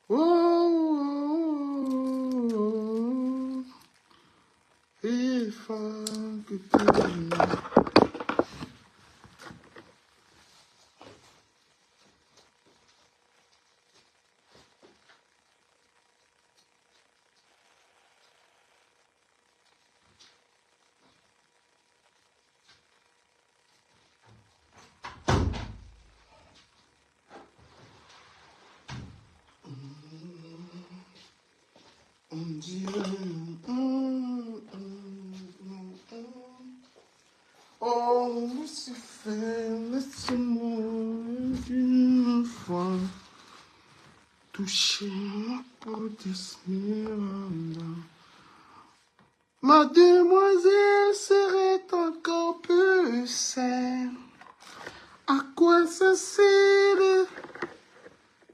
Oh, if I could tell you. On dirait. Oh, Lucifer, laisse-moi une fois toucher ma peau d'Esmeralda. Mademoiselle serait encore plus saine. À quoi ça sert?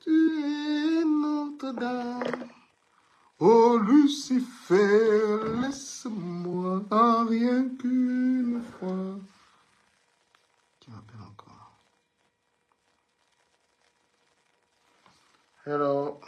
Tu es Notre-Dame. Oh Lucifer, laisse-moi rien qu'une fois. Qui m'appelle encore? Hello.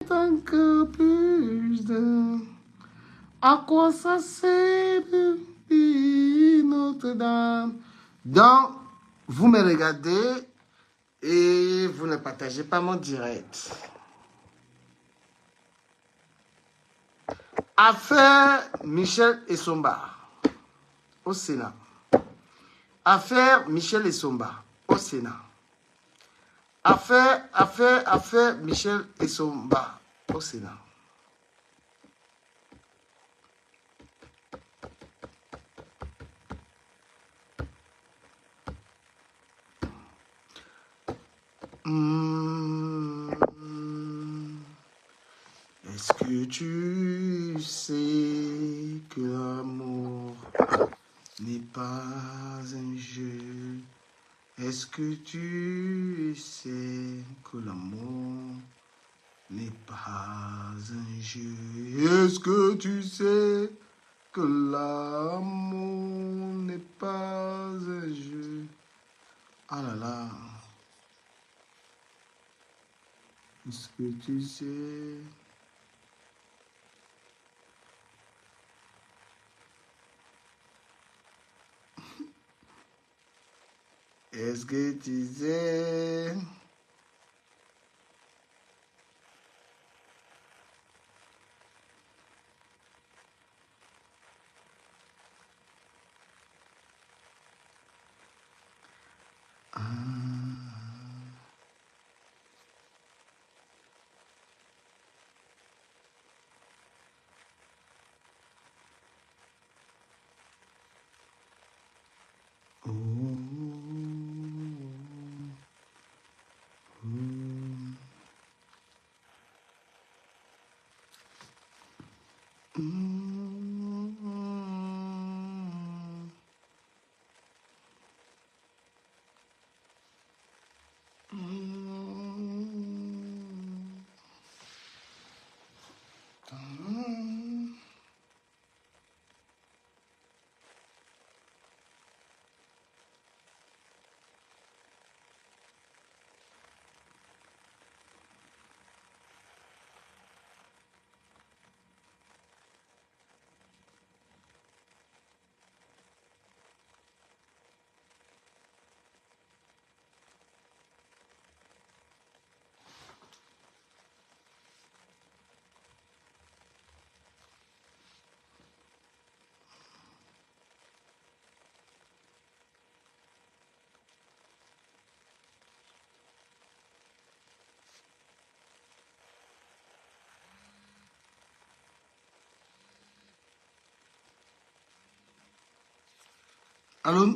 Tant que plus de... À quoi ça sert de vivre Notre-Dame? Donc, vous me regardez et vous ne partagez pas mon direct. Affaire Michel Essomba au Sénat. Affaire Michel Essomba au Sénat. Affaire Michel Essomba au Sénat. Est-ce que tu sais que l'amour n'est pas un jeu? Est-ce que tu sais que l'amour n'est pas un jeu? Est-ce que tu sais que l'amour n'est pas un jeu? Ah là là. Est-ce que tu sais? Est-ce que tu sais? Oh, oh, Allô?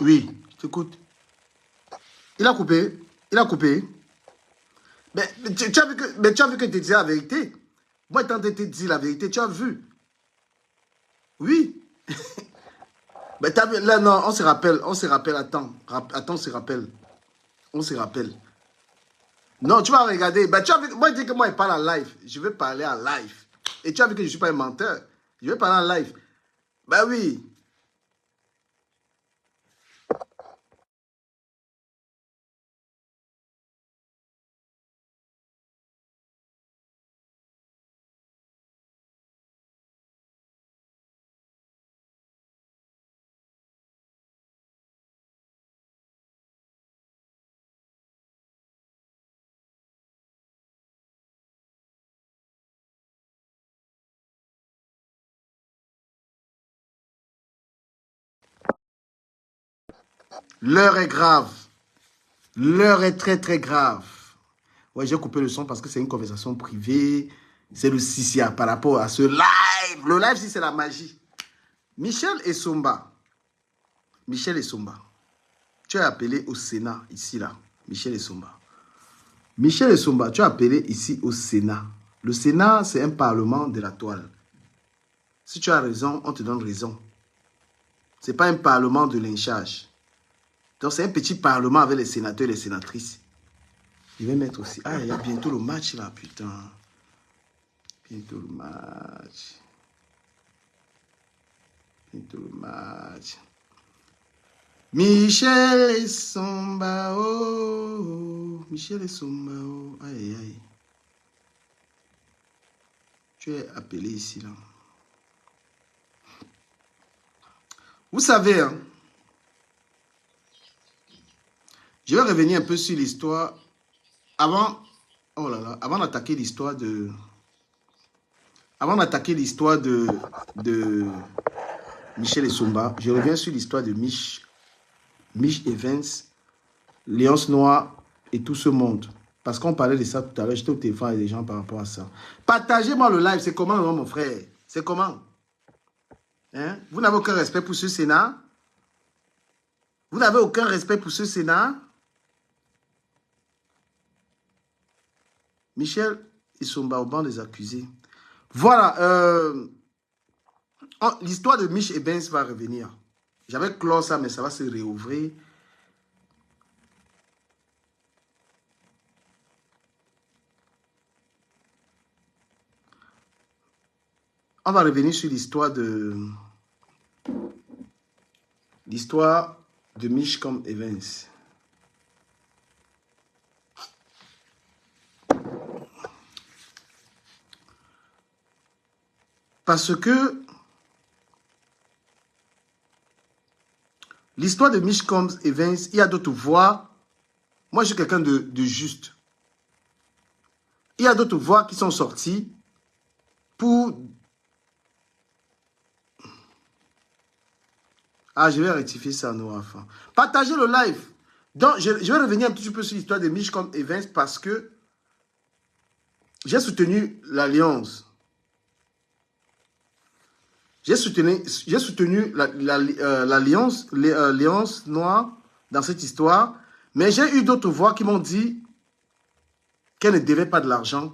Oui, je t'écoute. Il a coupé. Il a coupé. Mais tu as vu que tu disais la vérité. Moi, étant donné que tu dis la vérité, tu as vu. Oui. Mais t'as vu, là, non, on se rappelle, attends. Attends, on se rappelle. On se rappelle. Non, tu vas regarder. Ben, tu as vu, moi, je dis que moi, je parle en live. Je vais parler en live. Et tu as vu que je ne suis pas un menteur. Je vais parler en live. Ben oui. L'heure est grave. L'heure est très, très grave. Ouais, j'ai coupé le son parce que c'est une conversation privée. C'est le CCA par rapport à ce live. Le live, si c'est la magie. Michel Essomba. Michel Essomba. Tu as appelé au Sénat, ici, là. Michel Essomba. Michel Essomba, tu as appelé ici au Sénat. Le Sénat, c'est un parlement de la toile. Si tu as raison, on te donne raison. Ce n'est pas un parlement de lynchage. Donc, c'est un petit parlement avec les sénateurs et les sénatrices. Je vais mettre aussi... Ah, il y a bientôt le match, là, putain. Bientôt le match. Bientôt le match. Michel Essomba, oh. Michel Essomba, oh. Aïe, aïe. Tu es appelé ici, là. Vous savez, hein, je vais revenir un peu sur l'histoire avant, oh là là, avant d'attaquer l'histoire de, de Michel Essomba, je reviens sur l'histoire de Mich Evans, Lions Noir et tout ce monde. Parce qu'on parlait de ça tout à l'heure, j'étais au téléphone avec des gens par rapport à ça. Partagez-moi le live, c'est comment, non, mon frère? C'est comment? Hein? Vous n'avez aucun respect pour ce Sénat? Vous n'avez aucun respect pour ce Sénat? Michel Essomba au banc des accusés. Voilà. L'histoire de Mich et Benz va revenir. J'avais clos ça, mais ça va se réouvrir. On va revenir sur l'histoire de Mich comme Evans. Parce que l'histoire de Mich comme Evans, il y a d'autres voix. Moi, je suis quelqu'un de juste. Il y a d'autres voix qui sont sorties pour... Ah, je vais rectifier ça, nos enfants. Partagez le live. Donc, je vais revenir un petit peu sur l'histoire de Mich comme Evans parce que j'ai soutenu l'Alliance. J'ai soutenu l'Alliance Noire dans cette histoire, mais j'ai eu d'autres voix qui m'ont dit qu'elle ne devait pas de l'argent,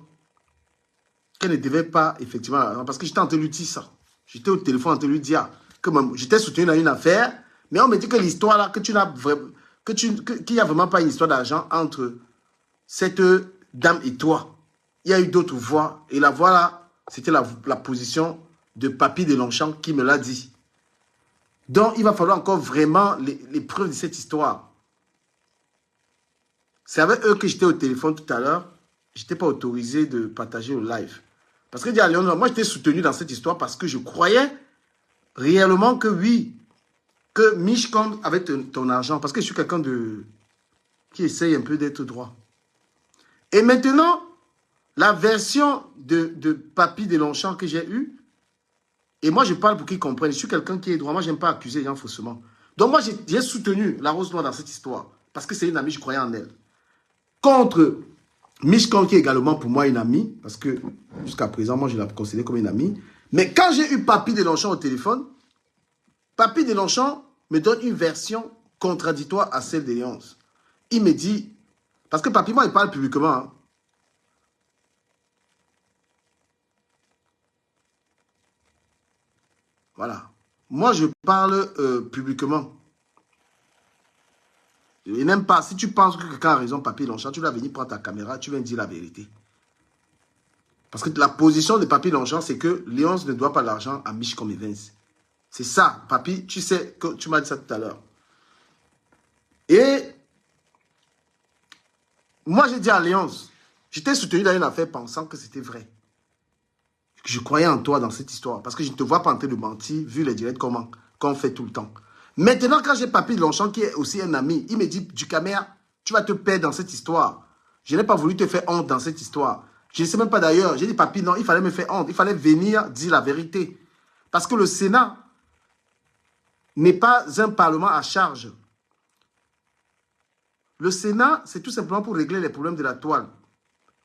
qu'elle ne devait pas effectivement l'argent, parce que j'étais en train de lui dire ça. J'étais au téléphone en train de lui dire que j'étais soutenu dans une affaire, mais on me dit que l'histoire là, qu'il n'y a vraiment pas une histoire d'argent entre cette dame et toi. Il y a eu d'autres voix, et la voix là, c'était la position de Papy de Longchamp qui me l'a dit. Donc, il va falloir encore vraiment les preuves de cette histoire. C'est avec eux que j'étais au téléphone tout à l'heure. Je n'étais pas autorisé de partager au live. Parce que moi, j'étais soutenu dans cette histoire parce que je croyais réellement que oui, que Mich comme avec ton argent, parce que je suis quelqu'un qui essaye un peu d'être droit. Et maintenant, la version de Papy de Longchamp que j'ai eue, et moi, je parle pour qu'ils comprennent. Je suis quelqu'un qui est droit. Moi, je n'aime pas accuser les gens faussement. Donc, moi, j'ai soutenu la Rose Noire dans cette histoire. Parce que c'est une amie, je croyais en elle. Contre Mich Comme, qui est également pour moi une amie. Parce que jusqu'à présent, moi, je la considère comme une amie. Mais quand j'ai eu Papy de Longchamp au téléphone, Papy de Longchamp me donne une version contradictoire à celle d'Alliance. Il me dit, parce que Papi, moi, il parle publiquement. Hein. Voilà. Moi, je parle publiquement. Et n'aime pas, si tu penses que quelqu'un a raison, Papi Longchamp, tu dois venir prendre ta caméra, tu viens dire la vérité. Parce que la position de Papi Longchamp, c'est que Léonce ne doit pas l'argent à Mich comme Evans. C'est ça, Papi, tu sais que tu m'as dit ça tout à l'heure. Et moi, j'ai dit à Léonce, j'étais soutenu dans une affaire pensant que c'était vrai. Je croyais en toi dans cette histoire. Parce que je ne te vois pas en train de mentir, vu les directs qu'on fait tout le temps. Maintenant, quand j'ai Papi Longchamp, qui est aussi un ami, il me dit, du caméra, tu vas te perdre dans cette histoire. Je n'ai pas voulu te faire honte dans cette histoire. Je ne sais même pas d'ailleurs. J'ai dit, Papi, non, il fallait me faire honte. Il fallait venir dire la vérité. Parce que le Sénat n'est pas un parlement à charge. Le Sénat, c'est tout simplement pour régler les problèmes de la toile.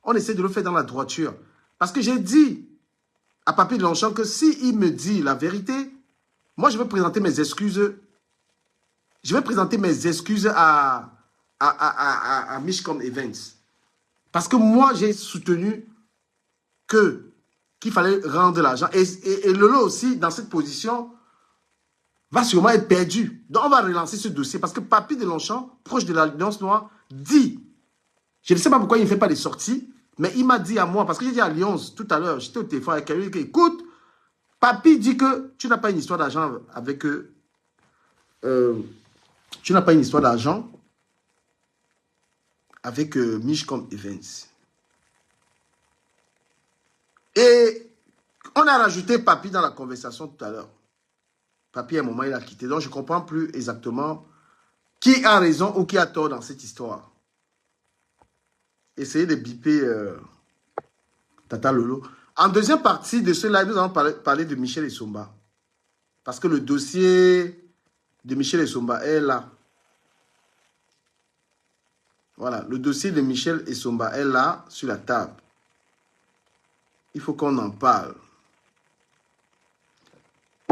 On essaie de le faire dans la droiture. Parce que j'ai dit à Papi Longchamp que s'il me dit la vérité, moi, je vais présenter mes excuses. Je vais présenter mes excuses à Mishcom Evans. Parce que moi, j'ai soutenu qu'il fallait rendre l'argent. Et Lolo aussi, dans cette position, va sûrement être perdu. Donc, on va relancer ce dossier. Parce que Papi de Longchamp, proche de l'Alliance Noire, dit, je ne sais pas pourquoi il ne fait pas des sorties, mais il m'a dit à moi, parce que j'ai dit à Alliance tout à l'heure, j'étais au téléphone avec quelqu'un, écoute, Papi dit que tu n'as pas une histoire d'argent avec eux. Tu n'as pas une histoire d'argent avec Mishcom Evans. Et on a rajouté Papi dans la conversation tout à l'heure. Papi, à un moment, il a quitté. Donc, je ne comprends plus exactement qui a raison ou qui a tort dans cette histoire. Essayez de biper Tata Lolo. En deuxième partie de ce live, nous allons parler de Michel Essomba. Parce que le dossier de Michel Essomba est là. Voilà, le dossier de Michel Essomba est là, sur la table. Il faut qu'on en parle.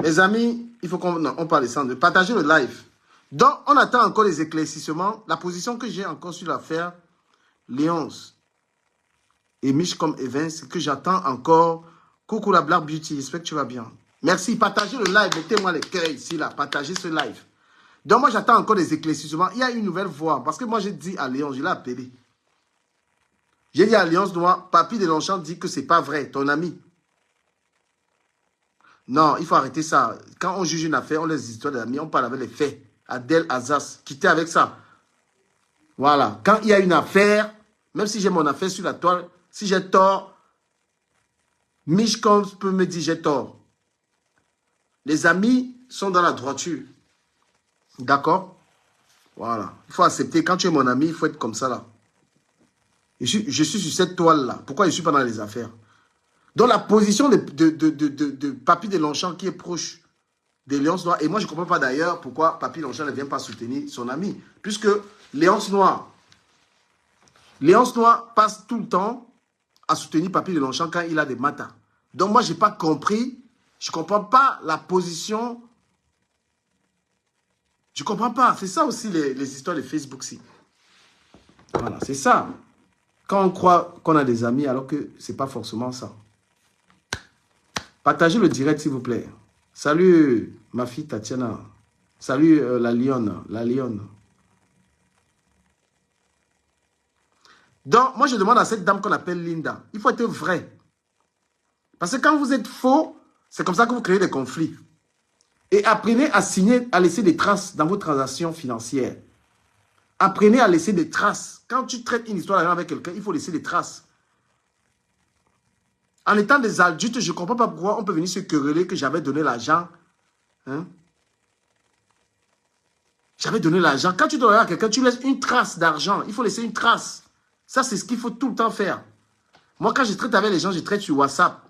Les amis, il faut qu'on parle de ça. Partagez le live. Donc, on attend encore les éclaircissements. La position que j'ai encore sur l'affaire Léonce et Mishcom Evans, c'est que j'attends encore. Coucou la Black Beauty, j'espère que tu vas bien. Merci, partagez le live. Mettez-moi les cœurs ici, là. Partagez ce live. Donc, moi, j'attends encore des éclaircissements. Il y a une nouvelle voix. Parce que moi, j'ai dit à Léonce, je l'ai appelé. J'ai dit à Alliance Noire, Papi de Longchamp dit que c'est pas vrai, ton ami. Non, il faut arrêter ça. Quand on juge une affaire, on laisse les histoires d'amis, on parle avec les faits. Adèle Azas, quittez avec ça. Voilà. Quand il y a une affaire, même si j'ai mon affaire sur la toile, si j'ai tort, Mishcom peut me dire j'ai tort. Les amis sont dans la droiture. D'accord? Voilà. Il faut accepter. Quand tu es mon ami, il faut être comme ça là. Je suis sur cette toile-là. Pourquoi je ne suis pas dans les affaires? Donc la position de Papi de Longchamp qui est proche de Léonce Noire, et moi je ne comprends pas d'ailleurs pourquoi Papi Longchamp ne vient pas soutenir son ami, puisque Léonce Noire passe tout le temps à soutenir Papi de Longchamp quand il a des matas. Donc moi je n'ai pas compris, je ne comprends pas la position, je ne comprends pas. C'est ça aussi les histoires de Facebook-ci. Voilà, c'est ça. Quand on croit qu'on a des amis, alors que ce n'est pas forcément ça. Partagez le direct, s'il vous plaît. Salut, ma fille Tatiana. Salut, la lionne. La lionne. Donc, moi, je demande à cette dame qu'on appelle Linda. Il faut être vrai. Parce que quand vous êtes faux, c'est comme ça que vous créez des conflits. Et apprenez à signer, à laisser des traces dans vos transactions financières. Apprenez à laisser des traces. Quand tu traites une histoire avec quelqu'un, il faut laisser des traces. En étant des adultes, je ne comprends pas pourquoi on peut venir se quereller que j'avais donné l'argent. Hein? J'avais donné l'argent. Quand tu donnes à quelqu'un, tu laisses une trace d'argent. Il faut laisser une trace. Ça, c'est ce qu'il faut tout le temps faire. Moi, quand je traite avec les gens, je traite sur WhatsApp.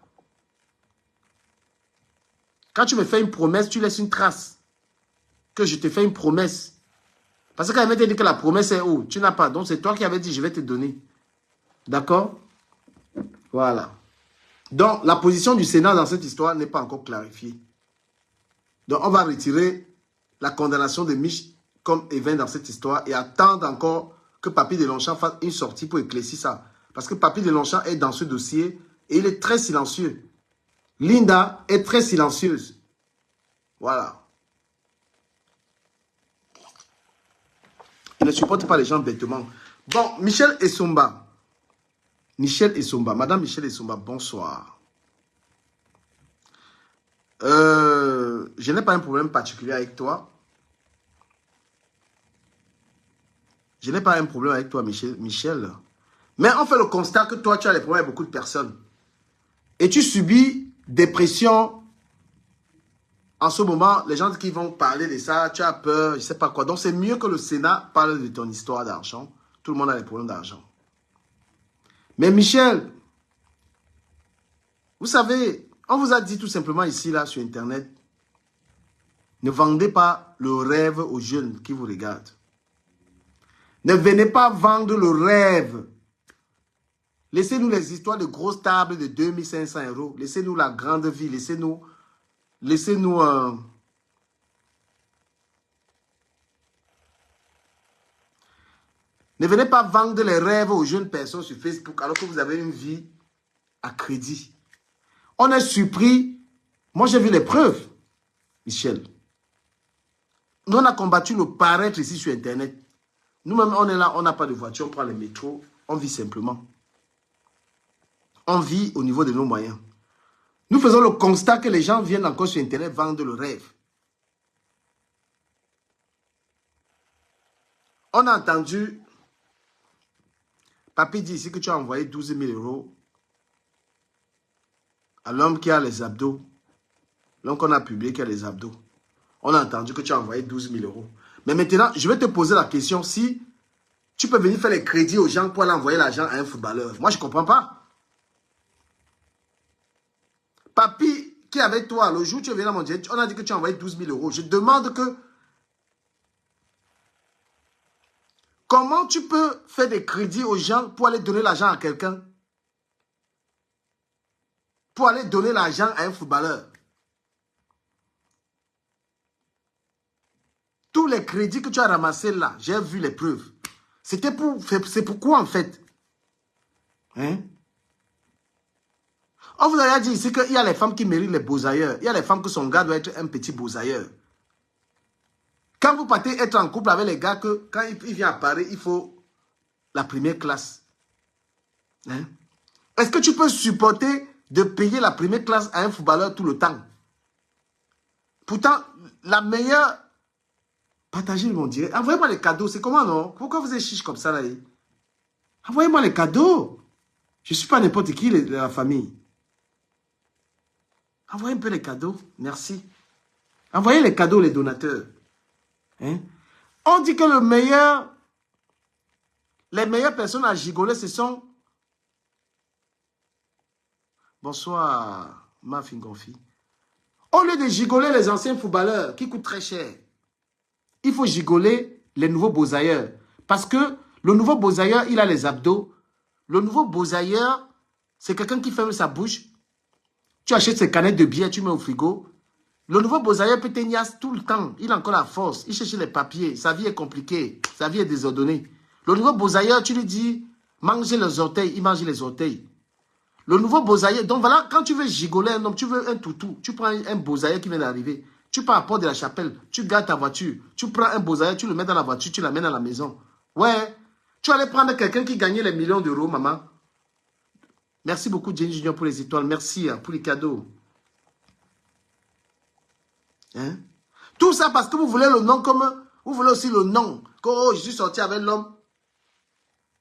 Quand tu me fais une promesse, tu laisses une trace. Que je te fais une promesse. Parce que quand elle m'a dit que la promesse est où? Tu n'as pas. Donc, c'est toi qui avais dit, je vais te donner. D'accord? Voilà. Donc, la position du Sénat dans cette histoire n'est pas encore clarifiée. Donc, on va retirer la condamnation de Mich comme Evin dans cette histoire et attendre encore que Papy Delonchamp fasse une sortie pour éclaircir ça. Parce que Papy Delonchamp est dans ce dossier et il est très silencieux. Linda est très silencieuse. Voilà. Il ne supporte pas les gens bêtement. Bon, Michel Essomba. Michel Essomba. Madame Michel Essomba, bonsoir. Je n'ai pas un problème particulier avec toi. Je n'ai pas un problème avec toi, Michel. Mais on fait le constat que toi, tu as des problèmes avec beaucoup de personnes. Et tu subis des pressions. En ce moment, les gens qui vont parler de ça, tu as peur, je ne sais pas quoi. Donc, c'est mieux que le Sénat parle de ton histoire d'argent. Tout le monde a des problèmes d'argent. Mais Michel, vous savez, on vous a dit tout simplement ici, là, sur Internet, ne vendez pas le rêve aux jeunes qui vous regardent. Ne venez pas vendre le rêve. Laissez-nous les histoires de grosses tables de 2500 €. Laissez-nous la grande vie. Laissez-nous... Ne venez pas vendre les rêves aux jeunes personnes sur Facebook alors que vous avez une vie à crédit. On est surpris. Moi, j'ai vu les preuves, Michel. Nous, on a combattu le paraître ici sur Internet. Nous-mêmes, on est là, on n'a pas de voiture, on prend le métro, on vit simplement. On vit au niveau de nos moyens. Nous faisons le constat que les gens viennent encore sur Internet vendre le rêve. On a entendu, Papy dit ici que tu as envoyé 12 000 € à l'homme qui a les abdos. L'homme qu'on a publié qui a les abdos. On a entendu que tu as envoyé 12 000 €. Mais maintenant, je vais te poser la question si tu peux venir faire les crédits aux gens pour aller envoyer l'argent à un footballeur. Moi, je ne comprends pas. Papy, qui est avec toi, le jour où tu es venu à mon direct, on a dit que tu as envoyé 12 000 €. Je demande que... Comment tu peux faire des crédits aux gens pour aller donner l'argent à quelqu'un? Pour aller donner l'argent à un footballeur. Tous les crédits que tu as ramassés là, j'ai vu les preuves. C'est pourquoi en fait? Hein? On vous a dit ici qu'il y a les femmes qui méritent les beaux ailleurs. Il y a les femmes que son gars doit être un petit beau ailleurs. Quand vous partez être en couple avec les gars, que quand il vient à Paris, il faut la première classe. Hein? Est-ce que tu peux supporter de payer la première classe à un footballeur tout le temps? Pourtant, la meilleure... Partagez mon direct. Envoyez-moi les cadeaux. C'est comment, non? Pourquoi vous êtes chiche comme ça, là? Envoyez-moi les cadeaux. Je ne suis pas n'importe qui de la famille. Envoyez un peu les cadeaux. Merci. Envoyez les cadeaux, les donateurs. Hein? On dit que les meilleures personnes à gigoler, ce sont... Bonsoir, ma fille Gonfi. Au lieu de gigoler les anciens footballeurs qui coûtent très cher, il faut gigoler les nouveaux beaux-ailleurs. Parce que le nouveau beaux-ailleurs, il a les abdos. Le nouveau beaux-ailleurs, c'est quelqu'un qui ferme sa bouche. Tu achètes ses canettes de bière, tu mets au frigo. Le nouveau beaux-ailleurs peut t'ignacer tout le temps. Il a encore la force. Il cherche les papiers. Sa vie est compliquée. Sa vie est désordonnée. Le nouveau beaux-ailleurs, tu lui dis, mangez les orteils. Il mange les orteils. Le nouveau beaux-ailleurs. Donc voilà, quand tu veux gigoler un homme, tu veux un toutou. Tu prends un beaux-ailleurs qui vient d'arriver. Tu pars à Port de la Chapelle, tu gardes ta voiture, tu prends un beaux-ailleurs, tu le mets dans la voiture, tu l'amènes à la maison. Ouais, tu allais prendre quelqu'un qui gagnait les millions d'euros, maman. Merci beaucoup, Jenny Junior, pour les étoiles. Merci pour les cadeaux. Hein? Tout ça parce que vous voulez le nom comme... Vous voulez aussi le nom. Que oh, je suis sorti avec l'homme.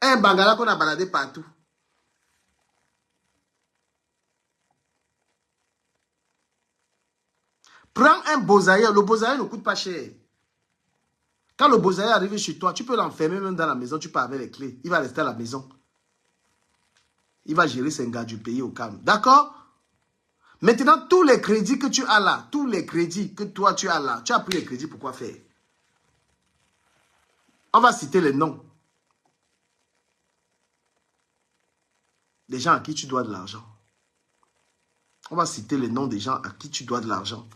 Un bangala qu'on a baladé partout. Prends un beaux-ailleurs. Le beaux-ailleurs ne coûte pas cher. Quand le beaux-ailleurs arrive chez toi, tu peux l'enfermer même dans la maison. Tu pars avec les clés. Il va rester à la maison. Il va gérer ses gars du pays au calme. D'accord? Maintenant, tous les crédits que tu as là, tous les crédits que toi tu as là, tu as pris les crédits pour quoi faire? On va citer les noms. Des gens à qui tu dois de l'argent. On va citer les noms des gens à qui tu dois de l'argent.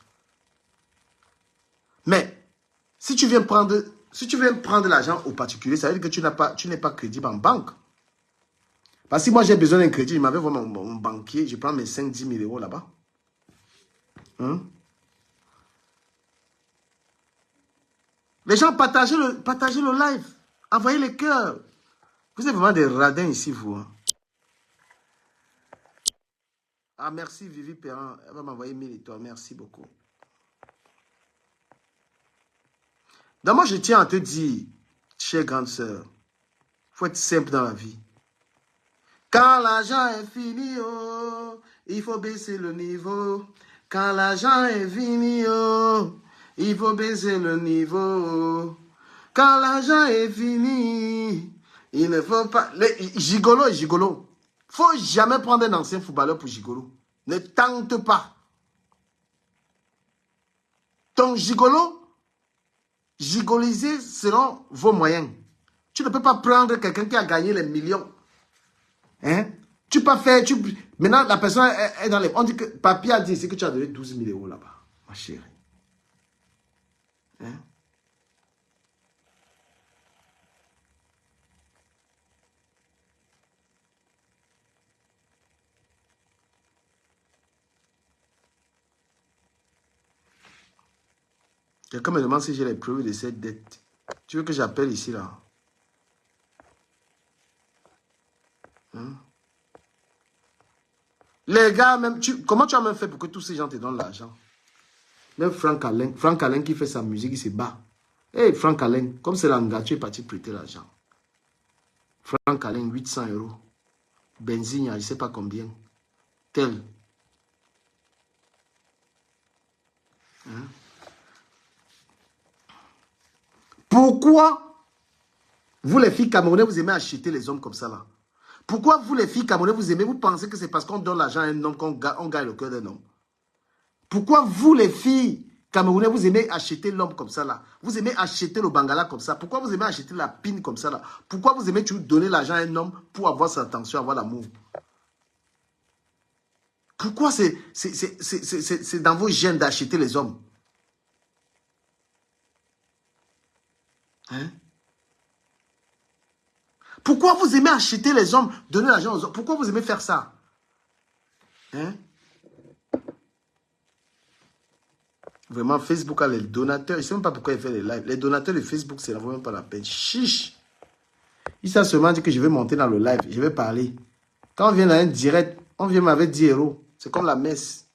Mais, si tu viens prendre Si tu veux prendre l'argent au particulier, ça veut dire que tu n'es pas crédible en banque. Parce que si moi j'ai besoin d'un crédit, je m'avais voir mon banquier, je prends mes 5-10 000 euros là-bas. Hein? Les gens, partagez le live. Envoyez les cœurs. Vous êtes vraiment des radins ici, vous. Hein? Ah, merci Vivi Perrin. Elle va m'envoyer 1000 étoiles. Merci beaucoup. Donc moi, je tiens à te dire, chère grande sœur, il faut être simple dans la vie. Quand l'argent est fini, oh, il faut baisser le niveau. Quand l'argent est fini, oh, il faut baisser le niveau. Quand l'argent est fini, il ne faut pas... Gigolo et gigolo. Il ne faut jamais prendre un ancien footballeur pour gigolo. Ne tente pas. Ton gigolo, gigoliser selon vos moyens. Tu ne peux pas prendre quelqu'un qui a gagné les millions. Hein? Tu peux faire... Maintenant, la personne est dans les... On dit que... Papier a dit ici que tu as donné 12 000 euros là-bas, ma chérie. Hein? Quelqu'un me demande si j'ai les preuves de cette dette. Tu veux que j'appelle ici, là? Hein? Les gars, même, comment tu as même fait pour que tous ces gens te donnent l'argent? Même Franck Alain qui fait sa musique, il se bat. Hey, Franck Alain, comme c'est l'anga, tu es parti prêter l'argent. Franck Alain, 800 euros. Benzine, je ne sais pas combien. Tel. Hein? Pourquoi vous les filles camerounaises, vous aimez acheter les hommes comme ça là? Pourquoi vous les filles camerounaises, vous pensez que c'est parce qu'on donne l'argent à un homme qu'on gagne le cœur d'un homme? Pourquoi vous les filles camerounaises, vous aimez acheter l'homme comme ça là? Vous aimez acheter le bangala comme ça? Pourquoi vous aimez acheter la pine comme ça là? Pourquoi vous aimez toujours donner l'argent à un homme pour avoir sa attention, avoir l'amour? Pourquoi c'est dans vos gènes d'acheter les hommes? Hein? Pourquoi vous aimez acheter les hommes, donner l'argent aux hommes? Pourquoi vous aimez faire ça? Hein? Vraiment, Facebook a les donateurs. Je ne sais même pas pourquoi il fait les lives. Les donateurs de Facebook, ça ne vaut même pas la peine. Chiche! Il s'est seulement dit que je vais monter dans le live. Je vais parler. Quand on vient dans un direct, on vient m'avec 10 euros. C'est comme la messe.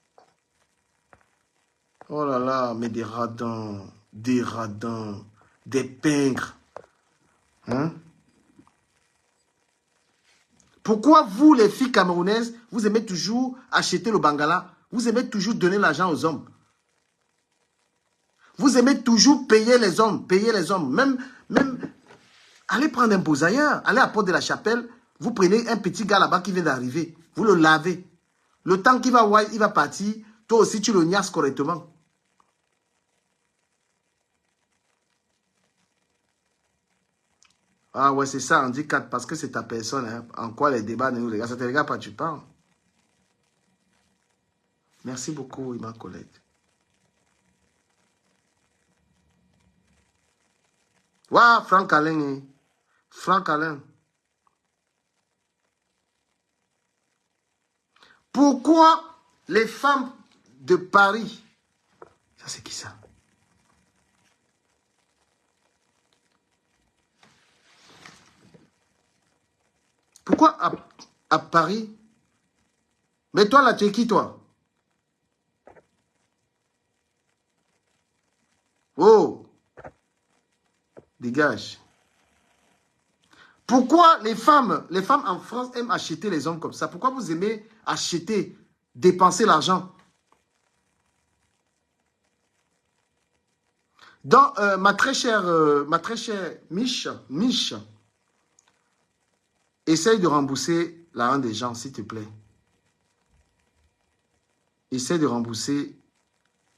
Oh là là, mais des radins, des pingres. Hein? Pourquoi vous, les filles camerounaises, vous aimez toujours acheter le bangala? Vous aimez toujours donner l'argent aux hommes? Vous aimez toujours payer les hommes, même, allez prendre un beau ailleurs, allez à Porte de la Chapelle, vous prenez un petit gars là-bas qui vient d'arriver, vous le lavez. Le temps qu'il va voir, il va partir, toi aussi tu le niasses correctement. Ah ouais, c'est ça, handicap, parce que c'est ta personne. Hein. En quoi les débats ne nous regardent? Ça te regarde pas, tu parles. Merci beaucoup, ma collègue. Waouh, Franck Alain. Hein. Franck Alain. Pourquoi les femmes de Paris... Ça, c'est qui ça? Pourquoi à Paris? Mais toi, là, tu es qui, toi? Oh, dégage. Pourquoi les femmes en France aiment acheter les hommes comme ça? Pourquoi vous aimez acheter, dépenser l'argent? Donc, ma très chère Mich, essaye de rembourser l'argent des gens, s'il te plaît. Essaye de rembourser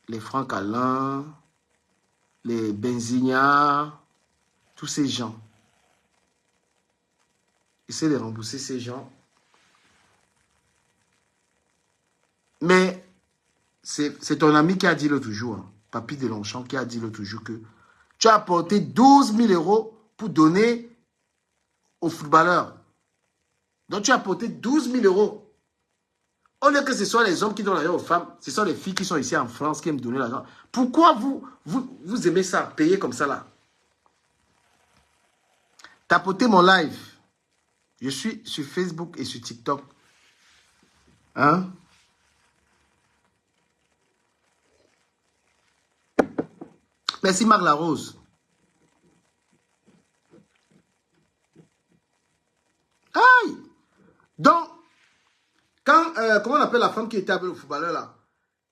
les Franck Alain, les Benzignards, tous ces gens. Essaye de rembourser ces gens. Mais c'est ton ami qui a dit l'autre jour, hein, Papy de Longchamp, qui a dit l'autre jour que Tu as apporté 12 000 euros pour donner aux footballeurs. Donc tu as apporté 12 000 euros. Au lieu que ce soit les hommes qui donnent l'argent aux femmes, ce sont les filles qui sont ici en France qui aiment donner l'argent. Pourquoi vous aimez ça, payer comme ça là? Tapotez mon live. Je suis sur Facebook et sur TikTok. Hein? Merci Marc Larose. Aïe! Donc, quand, comment on appelle la femme qui était avec le footballeur là?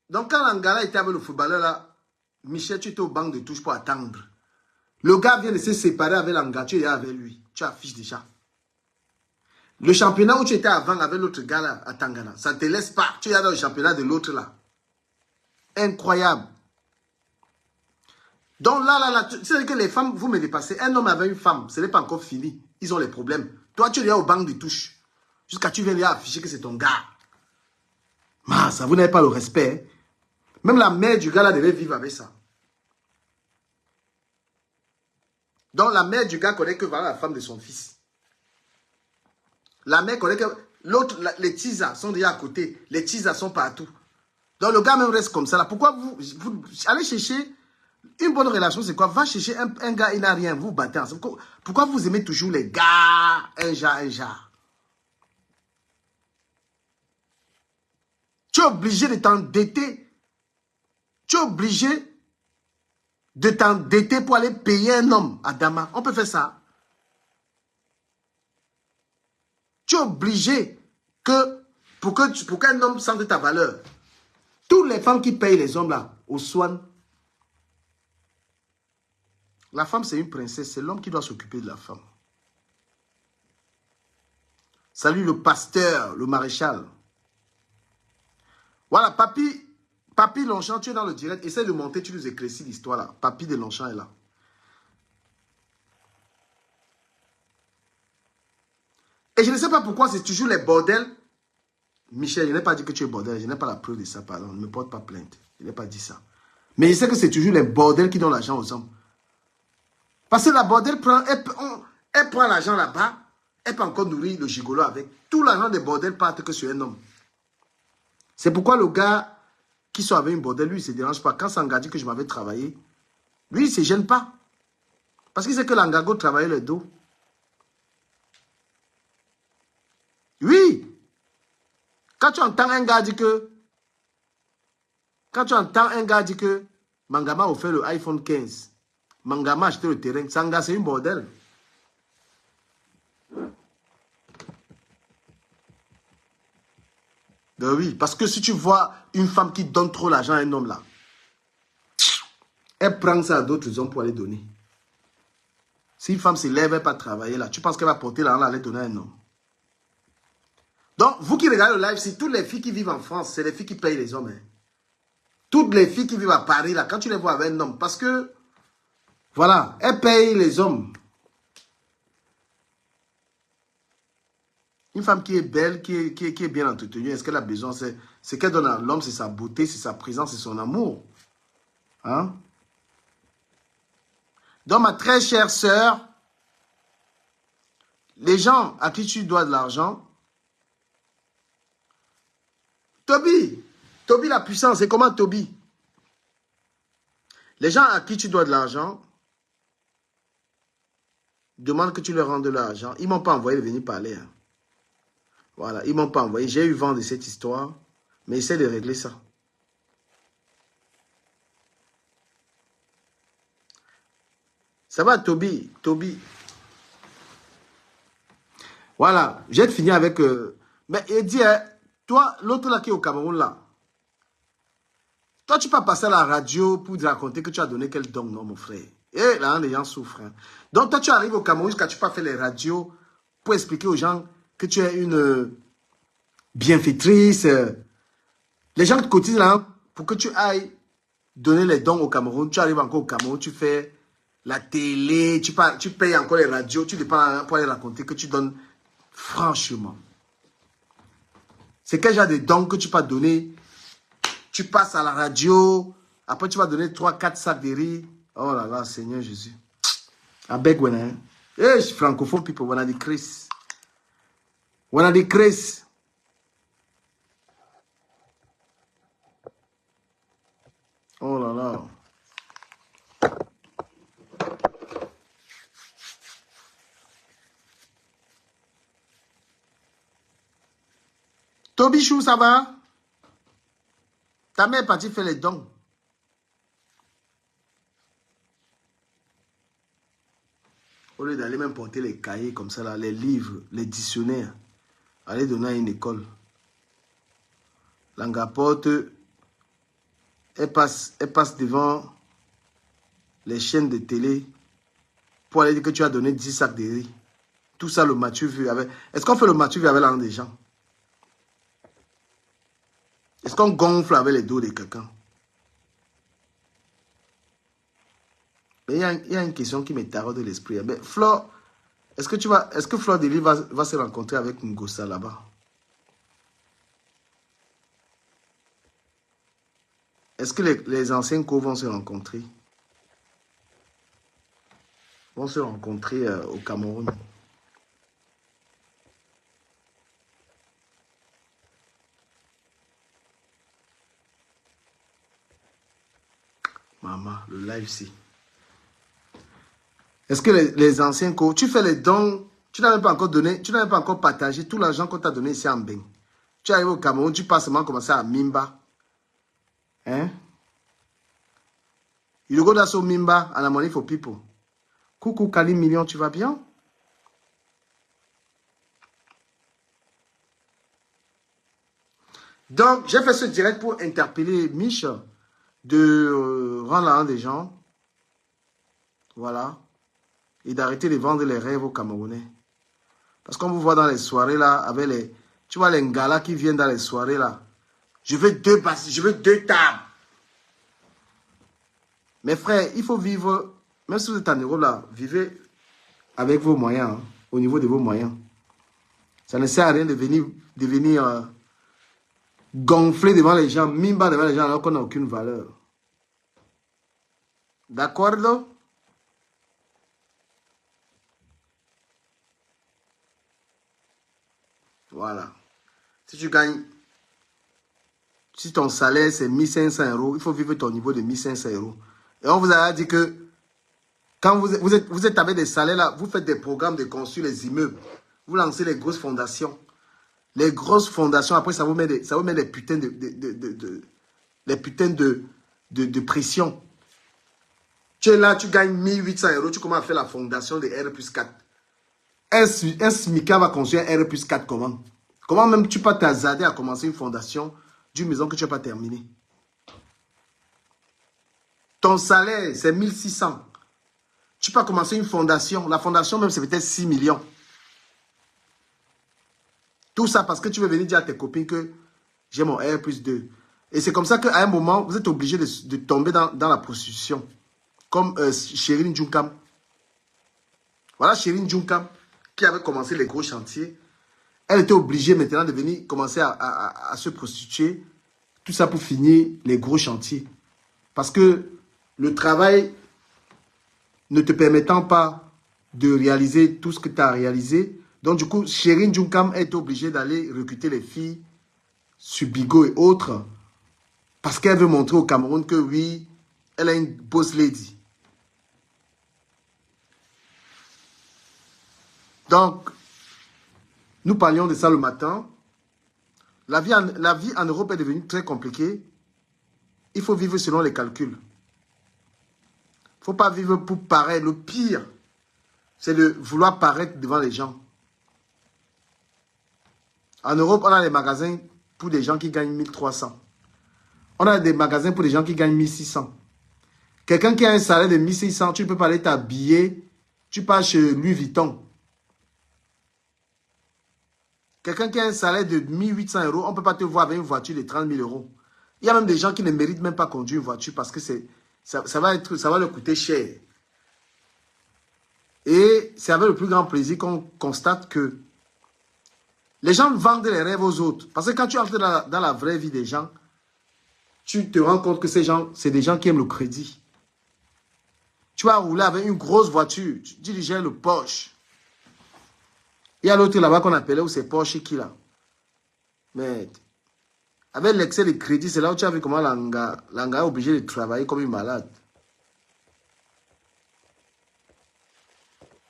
Donc, quand l'Angala était avec le footballeur là, Michel, tu étais au banc de touche pour attendre. Le gars vient de se séparer avec l'Angala, tu es avec lui. Tu affiches déjà. Le championnat où tu étais avant avec l'autre gars là, à Tangana, ça ne te laisse pas. Tu es dans le championnat de l'autre là. Incroyable. Donc là, c'est que les femmes, vous me dépassez. Un homme avec une femme, ce n'est pas encore fini. Ils ont les problèmes. Toi, tu es là au banc de touche. Jusqu'à tu viens là afficher que c'est ton gars. Mais ça, vous n'avez pas le respect. Hein? Même la mère du gars là devait vivre avec ça. Donc la mère du gars connaît que voilà la femme de son fils. La mère connaît que l'autre, les tisas sont déjà à côté. Les tisas sont partout. Donc le gars même reste comme ça là. Pourquoi vous allez chercher une bonne relation, c'est quoi? Va chercher un gars, il n'a rien, vous battez ensemble. Pourquoi vous aimez toujours les gars, un genre? Tu es obligé de t'endetter. Tu es obligé de t'endetter pour aller payer un homme à Dama. On peut faire ça. Tu es obligé que, pour qu'un homme sente ta valeur. Toutes les femmes qui payent les hommes là, au soin. La femme, c'est une princesse. C'est l'homme qui doit s'occuper de la femme. Salut le pasteur, le maréchal. Voilà, Papi Longchamp, tu es dans le direct. Essaye de monter, tu nous éclaircis l'histoire là. Papi de Longchamp est là. Et je ne sais pas pourquoi c'est toujours les bordels. Michel, je n'ai pas dit que tu es bordel. Je n'ai pas la preuve de ça, pardon. Ne me porte pas plainte. Je n'ai pas dit ça. Mais je sais que c'est toujours les bordels qui donnent l'argent aux hommes. Parce que la bordel prend, elle prend l'argent là-bas. Elle peut encore nourrir le gigolo avec. Tout l'argent des bordels part que sur un homme. C'est pourquoi le gars qui soit avec une bordel, lui, il ne se dérange pas. Quand Sanga dit que je m'avais travaillé, lui, il ne se gêne pas. Parce qu'il sait que l'Angago travaillait le dos. Oui. Quand tu entends un gars dire que... Mangama a offert le iPhone 15. Mangama a acheté le terrain. Sanga, c'est une bordel. Ben oui, parce que si tu vois une femme qui donne trop l'argent à un homme là, elle prend ça à d'autres hommes pour aller donner. Si une femme se lève, elle ne va pas travailler là, tu penses qu'elle va porter l'argent là, aller donner à un homme. Donc, vous qui regardez le live, c'est toutes les filles qui vivent en France, c'est les filles qui payent les hommes. Hein. Toutes les filles qui vivent à Paris là, quand tu les vois avec un homme, parce que, voilà, elles payent les hommes. Une femme qui est belle, qui est bien entretenue, est-ce qu'elle a besoin? C'est qu'elle donne à l'homme, c'est sa beauté, c'est sa présence, c'est son amour. Hein? Donc, ma très chère sœur, les gens à qui tu dois de l'argent, Toby la puissance, c'est comment Toby? Les gens à qui tu dois de l'argent, demandent que tu leur rendes de l'argent. Ils ne m'ont pas envoyé de venir parler. Hein. Voilà, ils ne m'ont pas envoyé. J'ai eu vent de cette histoire, mais essaie de régler ça. Ça va, Toby? Voilà, j'ai fini avec... mais il dit, hein, toi, l'autre là qui est au Cameroun là, toi, tu peux passer à la radio pour te raconter que tu as donné quel don, non, mon frère? Et là, les gens souffrent. Hein. Donc, toi, tu arrives au Cameroun jusqu'à tu peux faire les radios pour expliquer aux gens que tu es une bienfaitrice. Les gens te cotisent là pour que tu ailles donner les dons au Cameroun. Tu arrives encore au Cameroun, tu fais la télé, tu payes encore les radios, tu dépends pour aller raconter que tu donnes. Franchement. C'est quel genre de dons que tu peux donner? Tu passes à la radio, après tu vas donner 3-4 sacs de riz. Oh là là, Seigneur Jésus. I beg when I... Hey, francophone people, when I decrease. When I decrease. Oh là là. Tobichou, ça va? Ta mère est partie faire les dons. Au lieu d'aller même porter les cahiers comme ça, là, les livres, les dictionnaires, aller donner à une école. Langaporte, elle passe devant les chaînes de télé pour aller dire que tu as donné 10 sacs de riz. Tout ça, le Mathieu vu avec... Est-ce qu'on fait le Mathieu vu avec l'argent des gens? Est-ce qu'on gonfle avec les dos de quelqu'un? Mais il y a une question qui me taraude de l'esprit. Mais Flore, est-ce que Flore Delis va se rencontrer avec Ngossa là-bas? Est-ce que les anciens co vont se rencontrer? Vont se rencontrer au Cameroun? Maman, le live ici. Est-ce que les anciens co, tu fais les dons, tu n'as même pas encore donné, tu n'as même pas encore partagé tout l'argent qu'on t'a donné ici en Bénin. Tu arrives au Cameroun, tu passes seulement commencer à Mimba. Hein? You go that's Mimba and the money for people. Coucou Kali Million, tu vas bien? Donc, j'ai fait ce direct pour interpeller Mich de rendre l'argent des gens. Voilà. Et d'arrêter de vendre les rêves aux Camerounais. Parce qu'on vous voit dans les soirées là, avec les... Tu vois les ngalas qui viennent dans les soirées là. Je veux 2 tables. Mes frères, il faut vivre, même si vous êtes en Europe là, vivez avec vos moyens, hein, au niveau de vos moyens. Ça ne sert à rien de venir gonfler devant les gens, mimba devant les gens alors qu'on n'a aucune valeur. D'accord? Voilà. Si tu gagnes, si ton salaire c'est 1500 €, il faut vivre ton niveau de 1500 €. Et on vous a dit que quand vous êtes avec des salaires là, vous faites des programmes de construire les immeubles. Vous lancez les grosses fondations. Les grosses fondations, après ça vous met des putains de pression. Tu es là, tu gagnes 1800 €, tu commences à faire la fondation de R+4. Un SMICA va construire un R+4 comment? Comment même tu peux t'hazarder à commencer une fondation d'une maison que tu n'as pas terminée? Ton salaire, c'est 1600. Tu peux commencer une fondation. La fondation même, c'est peut-être 6 millions. Tout ça parce que tu veux venir dire à tes copines que j'ai mon R+2. Et c'est comme ça qu'à un moment, vous êtes obligé de tomber dans la prostitution. Comme Chérine Djunkam. Voilà Chérine Djunkam qui avait commencé les gros chantiers. Elle était obligée maintenant de venir commencer à se prostituer. Tout ça pour finir les gros chantiers. Parce que le travail ne te permettant pas de réaliser tout ce que tu as réalisé. Donc du coup, Chérine Djunkam est obligée d'aller recruter les filles sur Bigo et autres. Parce qu'elle veut montrer au Cameroun que oui, elle est une boss lady. Donc, nous parlions de ça le matin. La vie en Europe est devenue très compliquée. Il faut vivre selon les calculs. Il ne faut pas vivre pour paraître. Le pire, c'est de vouloir paraître devant les gens. En Europe, on a des magasins pour des gens qui gagnent 1300. On a des magasins pour des gens qui gagnent 1600. Quelqu'un qui a un salaire de 1600, tu ne peux pas aller t'habiller. Tu pars chez Louis Vuitton. Quelqu'un qui a un salaire de 1800 €, on ne peut pas te voir avec une voiture de 30 000 €. Il y a même des gens qui ne méritent même pas conduire une voiture parce que ça va leur coûter cher. Et c'est avec le plus grand plaisir qu'on constate que les gens vendent les rêves aux autres. Parce que quand tu entres dans la vraie vie des gens, tu te rends compte que ces gens, c'est des gens qui aiment le crédit. Tu vas rouler avec une grosse voiture. Tu dirigeais le Porsche. Il y a l'autre là-bas qu'on appelait où c'est Porsche qui là. Mais avec l'excès de crédit, c'est là où tu as vu comment Langa est obligé de travailler comme une malade.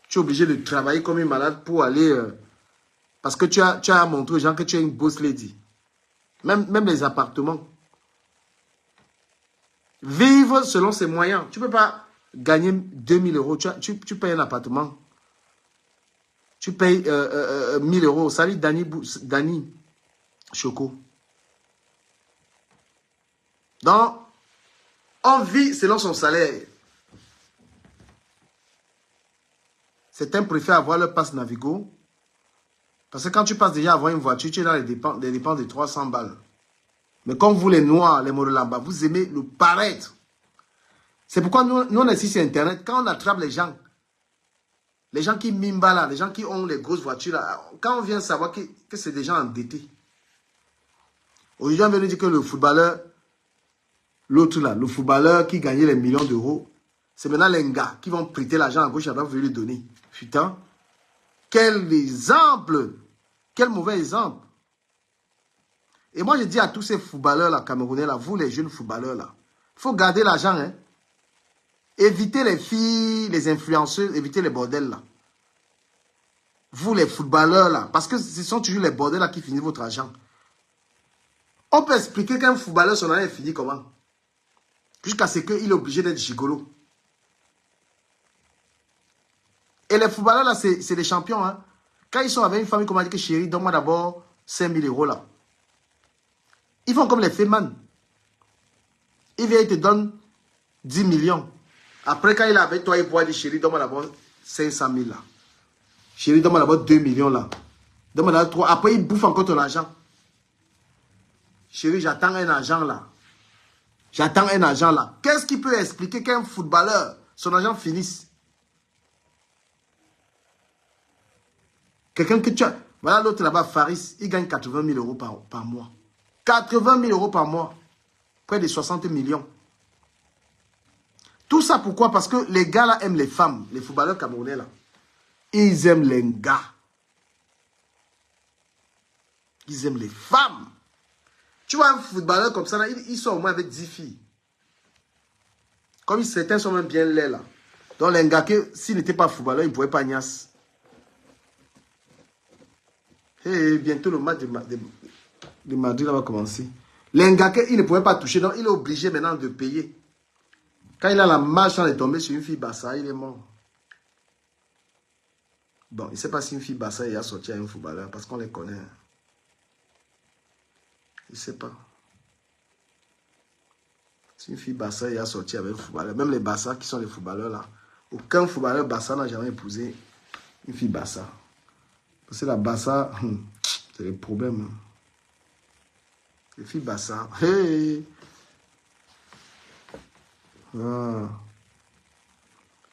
Tu es obligé de travailler comme une malade pour aller... parce que tu as montré aux gens que tu es une boss lady. Même les appartements. Vivre selon ses moyens. Tu ne peux pas gagner 2000 euros. Tu payes un appartement. Tu payes 1000 euros. Salut Dani Choco. Donc, on vit selon son salaire. Certains préfèrent avoir leur passe Navigo. Parce que quand tu passes déjà à avoir une voiture, tu es dans les dépenses de 300 balles. Mais comme vous les noirs, les Morolamba, vous aimez le paraître. C'est pourquoi nous on est ici sur Internet. Quand on attrape les gens qui mimba là, les gens qui ont les grosses voitures là, quand on vient savoir que c'est des gens endettés. Aujourd'hui, on vient nous dire que le footballeur, l'autre là, le footballeur qui gagnait les millions d'euros, c'est maintenant les gars qui vont prêter l'argent à gauche et à droite, vous lui donner. Putain, quel exemple! Quel mauvais exemple! Et moi, je dis à tous ces footballeurs là, camerounais là, vous les jeunes footballeurs là, il faut garder l'argent, hein. Évitez les filles, les influenceuses, évitez les bordels là. Vous les footballeurs là, parce que ce sont toujours les bordels là qui finissent votre argent. On peut expliquer qu'un footballeur, son année est fini comment? Jusqu'à ce qu'il est obligé d'être gigolo. Et les footballeurs là, c'est des champions, hein. Quand ils sont avec une famille, comme on dit que chérie, donne-moi d'abord 5000 euros là. Ils font comme les Feman. Ils viennent, ils te donnent 10 millions. Après, quand il est avec toi, il pourra dire chérie, donne-moi d'abord 500 000 là. Chérie, donne-moi d'abord 2 millions là. Donne-moi d'abord 3. Après, il bouffe encore ton argent. Chérie, j'attends un argent là. J'attends un argent là. Qu'est-ce qui peut expliquer qu'un footballeur, son argent finisse? Quelqu'un que tu as... Voilà l'autre là-bas, Faris, il gagne 80 000 euros par mois. 80 000 euros par mois. Près de 60 millions. Tout ça pourquoi? Parce que les gars là aiment les femmes. Les footballeurs camerounais là. Ils aiment les gars. Ils aiment les femmes. Tu vois un footballeur comme ça là, il sort au moins avec 10 filles. Comme certains sont même bien laids là. Donc les gars, s'il n'était pas footballeur, il ne pouvait pas niasse. Et bientôt le match de Madrid va commencer. L'Engake, il ne pouvait pas toucher, donc il est obligé maintenant de payer. Quand il a la marche, on est tombé sur une fille Bassa, il est mort. Bon, il ne sait pas si une fille Bassa a sorti à un footballeur, parce qu'on les connaît. Il ne sait pas. Si une fille Bassa a sorti avec un footballeur, même les Bassa qui sont les footballeurs là, aucun footballeur Bassa n'a jamais épousé une fille Bassa. Parce que la Bassa, c'est le problème. Les filles Bassa. Hey. Ah.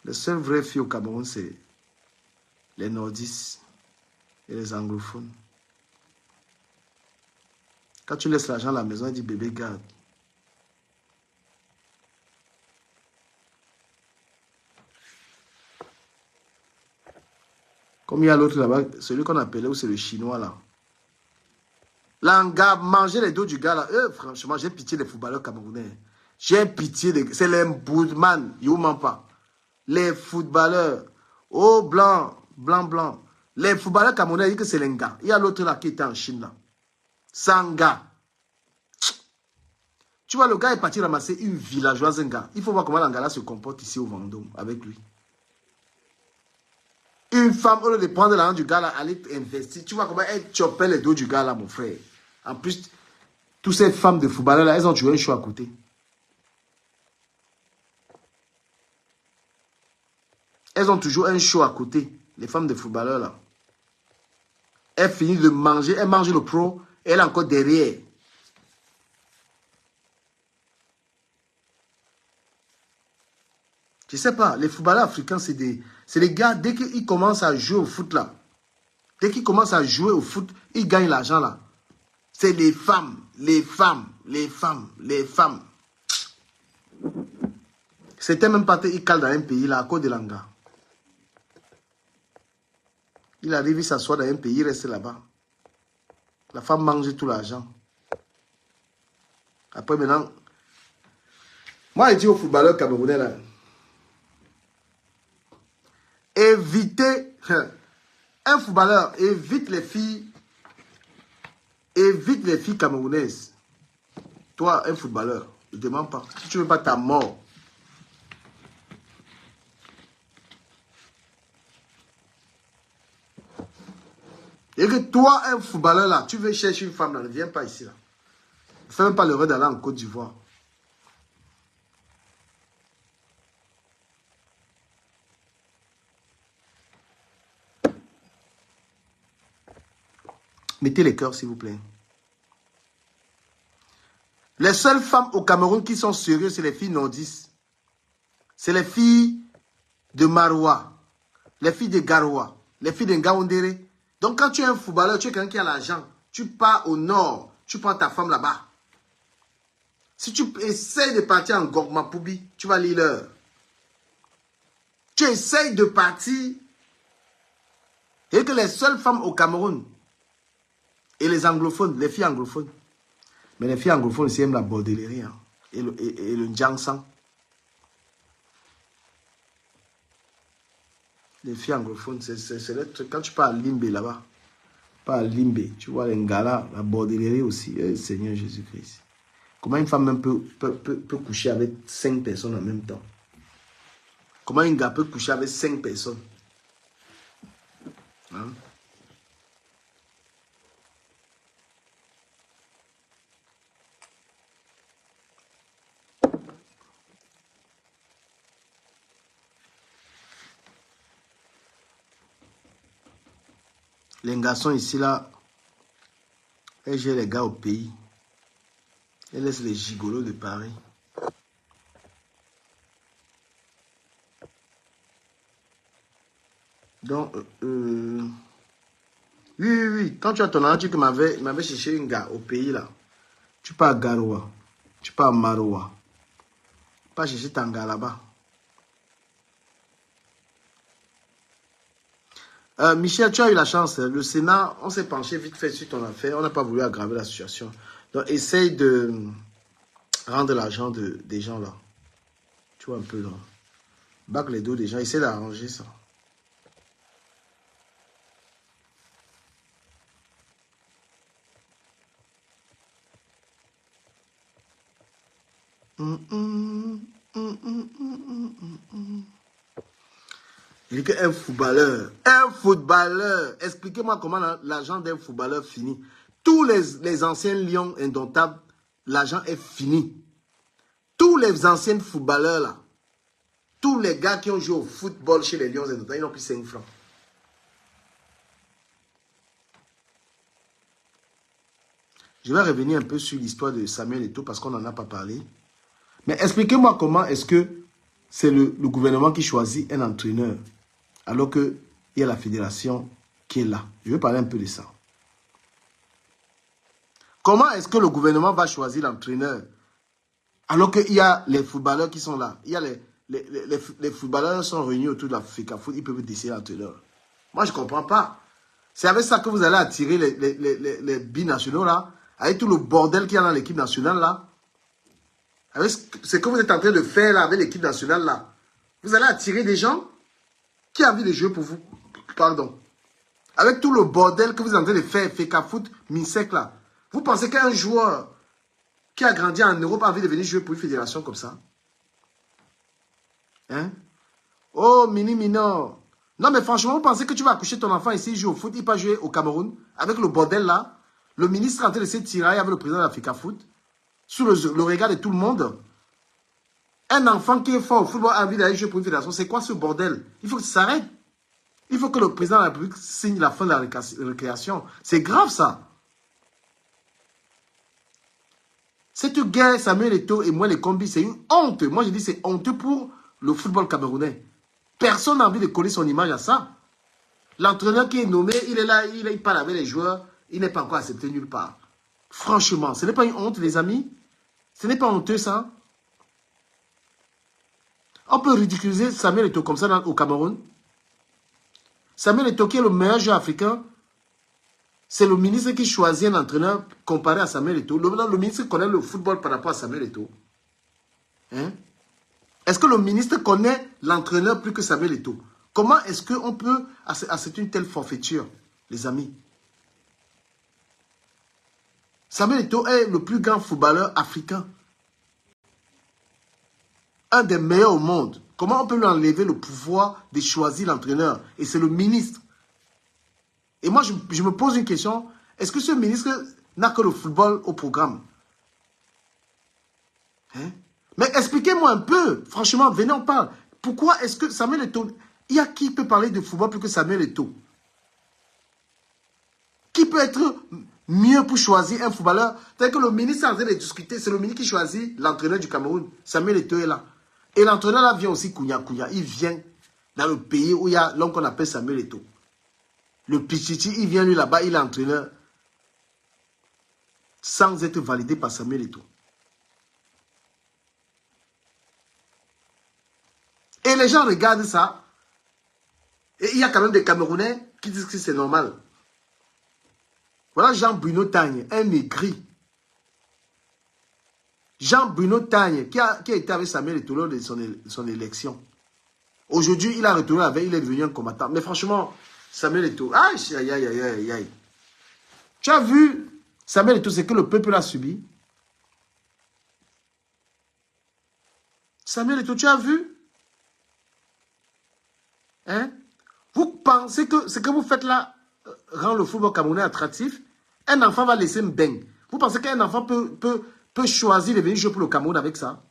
Les seules vraies filles au Cameroun, c'est les nordistes et les anglophones. Quand tu laisses l'argent à la maison, il dit bébé garde. Comme il y a l'autre là-bas, celui qu'on appelait, ou c'est le chinois là. L'anga, manger les dos du gars là. Franchement, j'ai pitié des footballeurs camerounais. J'ai pitié des... C'est les Boudman, ils ne mentent pas. Les footballeurs. Oh, blanc, blanc, blanc. Les footballeurs camerounais, ils disent que c'est les gars. Il y a l'autre là qui était en Chine là. Sanga. Tu vois, le gars est parti ramasser une villageoise, un gars. Il faut voir comment l'anga là se comporte ici au Vendôme avec lui. Une femme, au lieu de prendre l'argent du gars là, aller investir. Tu vois comment elle chopait les dos du gars là, mon frère. En plus, toutes ces femmes de footballeurs là, elles ont toujours un show à côté. Elles ont toujours un show à côté, les femmes de footballeurs là. Elles finissent de manger, elles mangent le pro, et elle est encore derrière. Je ne sais pas, les footballeurs africains, c'est les gars, dès qu'ils commencent à jouer au foot là, dès qu'ils commencent à jouer au foot, ils gagnent l'argent là. C'est les femmes, les femmes, les femmes, les femmes. C'était même pas il cale dans un pays, là, à Côte de Langa. Il arrive, il s'assoit dans un pays, il reste là-bas. La femme mange tout l'argent. Après, maintenant, moi, je dis aux footballeurs camerounais, là, évitez, un footballeur, évite les filles camerounaises. Toi, un footballeur, ne demande pas. Si tu ne veux pas ta mort, et que toi, un footballeur là, tu veux chercher une femme là, ne viens pas ici là. Ne fais même pas l'erreur d'aller en Côte d'Ivoire. Mettez les cœurs s'il vous plaît. Les seules femmes au Cameroun qui sont sérieuses, c'est les filles nordistes. C'est les filles de Maroua, les filles de Garoua, les filles de Ngaoundéré. Donc quand tu es un footballeur, tu es quelqu'un qui a l'argent, tu pars au nord, tu prends ta femme là-bas. Si tu essayes de partir en Gormapoubi, tu vas lire l'heure. Tu essayes de partir, et que les seules femmes au Cameroun, et les anglophones, les filles anglophones, mais les filles anglophones, ils aiment la bordellerie hein, et le Njangsang. Les filles anglophones, c'est le truc. Quand tu pars à Limbe là-bas, pas à Limbe, tu vois les Ngala, la bordellerie aussi, Seigneur Jésus-Christ. Comment une femme même peut coucher avec 5 personnes en même temps? Comment un gars peut coucher avec 5 personnes? Hein? Les garçons ici, là, elles gèrent les gars au pays. Elles laissent les gigolos de Paris. Donc, oui. Quand tu as ton argent, tu m'avais cherché un gars au pays, là. Tu pars à Garoua. Tu pars à Maroua. Pas chercher ton gars là-bas. Michel, tu as eu la chance. Le Sénat, on s'est penché vite fait sur ton affaire. On n'a pas voulu aggraver la situation. Donc, essaye de rendre l'argent des gens là. Tu vois un peu là. Bac les dos des gens. Essaye d'arranger ça. Il dit qu'un footballeur, expliquez-moi comment l'argent d'un footballeur finit. Tous les anciens lions indomptables, l'argent est fini. Tous les anciens footballeurs là, tous les gars qui ont joué au football chez les lions indomptables, ils n'ont plus 5 francs. Je vais revenir un peu sur l'histoire de Samuel Eto'o parce qu'on n'en a pas parlé. Mais expliquez-moi comment est-ce que c'est le gouvernement qui choisit un entraîneur alors qu'il y a la fédération qui est là. Je vais parler un peu de ça. Comment est-ce que le gouvernement va choisir l'entraîneur alors qu'il y a les footballeurs qui sont là? Il y a les footballeurs sont réunis autour de la FECAFOOT, ils peuvent décider l'entraîneur. Moi, je ne comprends pas. C'est avec ça que vous allez attirer les binationaux là, avec tout le bordel qu'il y a dans l'équipe nationale là. Avec ce que vous êtes en train de faire là, avec l'équipe nationale là. Vous allez attirer des gens qui ont envie de jouer pour vous. Pardon. Avec tout le bordel que vous êtes en train de faire, FECAFOOT, MINSEC là. Vous pensez qu'un joueur qui a grandi en Europe a envie de venir jouer pour une fédération comme ça? Hein? Oh, minor. Non, mais franchement, vous pensez que tu vas accoucher ton enfant ici, il joue au foot, il ne peut pas jouer au Cameroun, avec le bordel là? Le ministre est en train de se tirer avec le président de la FECAFOOT, sous le regard de tout le monde. Un enfant qui est fort au football a envie d'aller jouer pour une fédération, c'est quoi ce bordel? Il faut que ça s'arrête. Il faut que le président de la République signe la fin de la récréation. C'est grave ça. Cette guerre, Samuel Eto'o et moi, les combis, c'est une honte. Moi, je dis c'est honteux pour le football camerounais. Personne n'a envie de coller son image à ça. L'entraîneur qui est nommé, il est là, il parle avec les joueurs, il n'est pas encore accepté nulle part. Franchement, ce n'est pas une honte, les amis? Ce n'est pas honteux, ça? On peut ridiculiser Samuel Eto'o comme ça au Cameroun. Samuel Eto'o qui est le meilleur joueur africain. C'est le ministre qui choisit un entraîneur comparé à Samuel Eto'o. Le ministre connaît le football par rapport à Samuel Eto'o. Hein? Est-ce que le ministre connaît l'entraîneur plus que Samuel Eto'o? Comment est-ce qu'on peut accepter une telle forfaiture, les amis? Samuel Eto'o est le plus grand footballeur africain. Un des meilleurs au monde. Comment on peut lui enlever le pouvoir de choisir l'entraîneur? Et c'est le ministre. Et moi, je me pose une question. Est-ce que ce ministre n'a que le football au programme? Hein? Mais expliquez-moi un peu. Franchement, venez, on parle. Pourquoi est-ce que Samuel Eto'o... Il y a qui peut parler de football plus que Samuel Eto'o? Qui peut être mieux pour choisir un footballeur? Tel que le ministre est en train de discuter, c'est le ministre qui choisit l'entraîneur du Cameroun. Samuel Eto'o est là. Et l'entraîneur là vient aussi Kounia. Il vient dans le pays où il y a l'homme qu'on appelle Samuel Eto'o. Le Pichichi, il vient lui là-bas, il est entraîneur sans être validé par Samuel Eto'o. Et les gens regardent ça. Et il y a quand même des Camerounais qui disent que c'est normal. Voilà Jean-Bruno Tagne, un aigri. Jean-Bruno Tagne, qui a été avec Samuel Eto'o lors de son élection. Aujourd'hui, il a retourné avec, il est devenu un combattant. Mais franchement, Samuel Eto'o, aïe, aïe, aïe, aïe, aïe. Tu as vu, Samuel Eto'o, c'est que le peuple a subi. Samuel Eto'o, tu as vu? Hein? Vous pensez que ce que vous faites là rend le football camerounais attractif? Un enfant va laisser Mbeng. Vous pensez qu'un enfant peut choisir de venir jouer pour le Cameroun avec ça?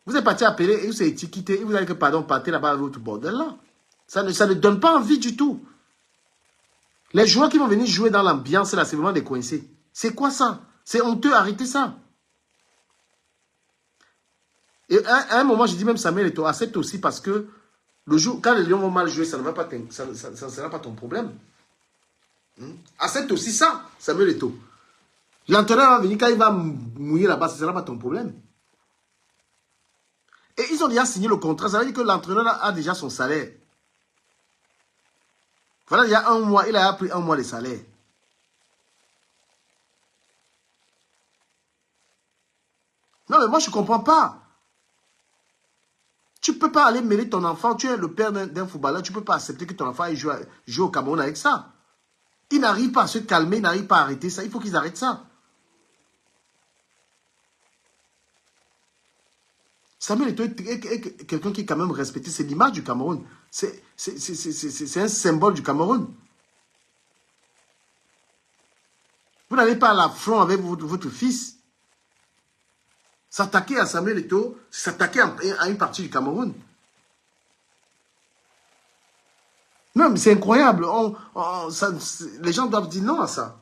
Vous êtes parti appeler et vous êtes étiqueté et vous avez dit que pardon, partez là-bas à l'autre bordel là. Ça ne donne pas envie du tout. Les joueurs qui vont venir jouer dans l'ambiance là, c'est vraiment des coincés. C'est quoi ça? C'est honteux, arrêtez ça. Et à un moment, j'ai dit même Samuel Eto'o, accepte aussi parce que le jour, quand les Lions vont mal jouer, ça ne sera pas ton problème. Accepte aussi ça, Samuel Eto'o. L'entraîneur va venir, quand il va mouiller là-bas, ce ne sera pas ton problème. Et ils ont déjà signé le contrat, ça veut dire que l'entraîneur a déjà son salaire. Voilà, il y a un mois, il a pris un mois de salaire. Non, mais moi, je ne comprends pas. Tu ne peux pas aller mêler ton enfant, tu es le père d'un footballeur, tu ne peux pas accepter que ton enfant aille jouer au Cameroun avec ça. Ils n'arrivent pas à se calmer, ils n'arrivent pas à arrêter ça. Il faut qu'ils arrêtent ça. Samuel Eto'o est quelqu'un qui est quand même respecté. C'est l'image du Cameroun. C'est un symbole du Cameroun. Vous n'allez pas à l'affront avec votre fils. S'attaquer à Samuel Eto'o, c'est s'attaquer à une partie du Cameroun. Non, mais c'est incroyable. Les gens doivent dire non à ça.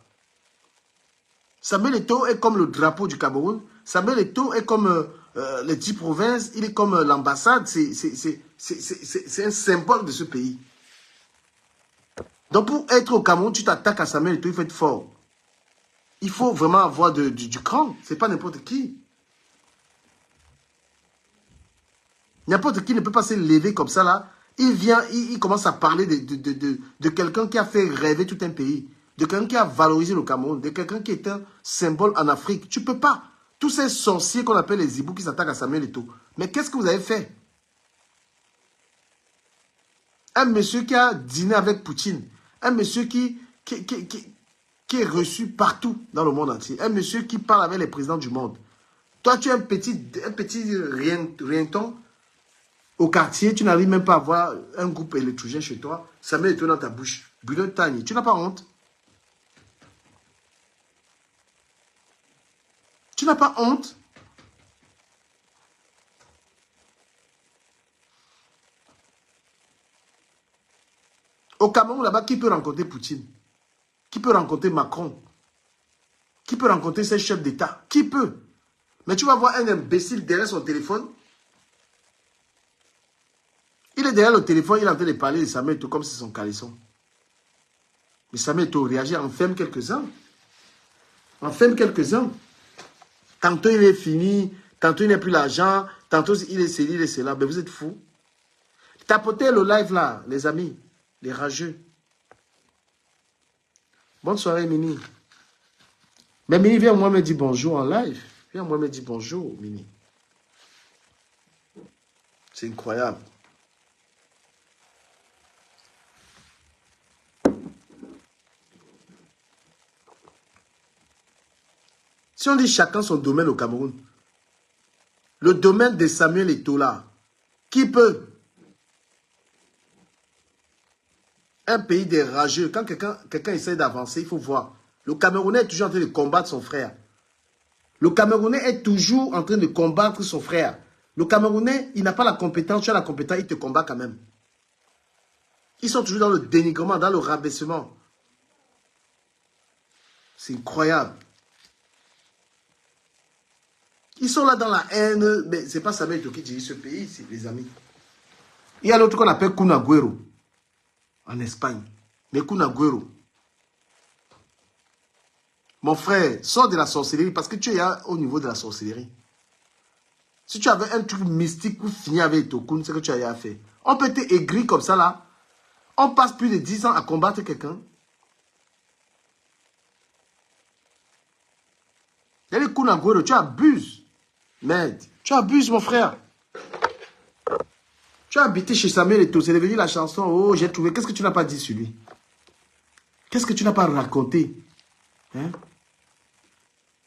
Samuel Eto'o est comme le drapeau du Cameroun. Samuel Eto'o est comme les 10 provinces. Il est comme l'ambassade. C'est un symbole de ce pays. Donc pour être au Cameroun, tu t'attaques à Samuel Eto'o, il faut être fort. Il faut vraiment avoir du cran. Ce n'est pas n'importe qui. N'importe qui ne peut pas se lever comme ça là. Il vient, il commence à parler de quelqu'un qui a fait rêver tout un pays. De quelqu'un qui a valorisé le Cameroun. De quelqu'un qui est un symbole en Afrique. Tu ne peux pas. Tous ces sorciers qu'on appelle les hiboux qui s'attaquent à Samuel Eto'o. Mais qu'est-ce que vous avez fait? Un monsieur qui a dîné avec Poutine. Un monsieur qui est reçu partout dans le monde entier. Un monsieur qui parle avec les présidents du monde. Toi, tu es un petit rienton. Au quartier, tu n'arrives même pas à avoir un groupe électrogène chez toi. Samuel Eto'o dans ta bouche. Bruno Tagne, tu n'as pas honte? Tu n'as pas honte? Au Cameroun, là-bas, qui peut rencontrer Poutine? Qui peut rencontrer Macron? Qui peut rencontrer ces chefs d'État? Qui peut? Mais tu vas voir un imbécile derrière son téléphone. Il est derrière le téléphone, il est en train de parler de Samuel Eto'o comme c'est son caleçon. Mais Samuel Eto'o réagit, enferme quelques-uns. Enferme quelques-uns. Tantôt il est fini, tantôt il n'y a plus l'argent, tantôt il est ceci, il est cela. Mais vous êtes fous. Tapotez le live là, les amis, les rageux. Bonne soirée, Mini. Mais Mini, viens moi me dire bonjour en live. Viens moi me dire bonjour, Mini. C'est incroyable. Si on dit chacun son domaine au Cameroun, le domaine de Samuel Eto'o là, qui peut? Un pays des rageux, quand quelqu'un essaie d'avancer, il faut voir. Le Camerounais est toujours en train de combattre son frère. Le Camerounais est toujours en train de combattre son frère. Le Camerounais, il n'a pas la compétence, tu as la compétence, il te combat quand même. Ils sont toujours dans le dénigrement, dans le rabaissement. C'est incroyable. Ils sont là dans la haine, mais ce n'est pas Samuel Eto'o qui dirige ce pays, c'est les amis. Il y a l'autre qu'on appelle Kun Agüero, en Espagne. Mais Kun Agüero, mon frère, sors de la sorcellerie parce que tu es au niveau de la sorcellerie. Si tu avais un truc mystique pour finir avec Eto'o, c'est que tu as fait. On peut être aigri comme ça là. On passe plus de 10 ans à combattre quelqu'un. Il y a les Kun Agüero, tu abuses. Merde, tu abuses mon frère. Tu as habité chez Samuel Eto'o, c'est devenu la chanson. Oh, j'ai trouvé. Qu'est-ce que tu n'as pas dit sur lui? Qu'est-ce que tu n'as pas raconté? Hein?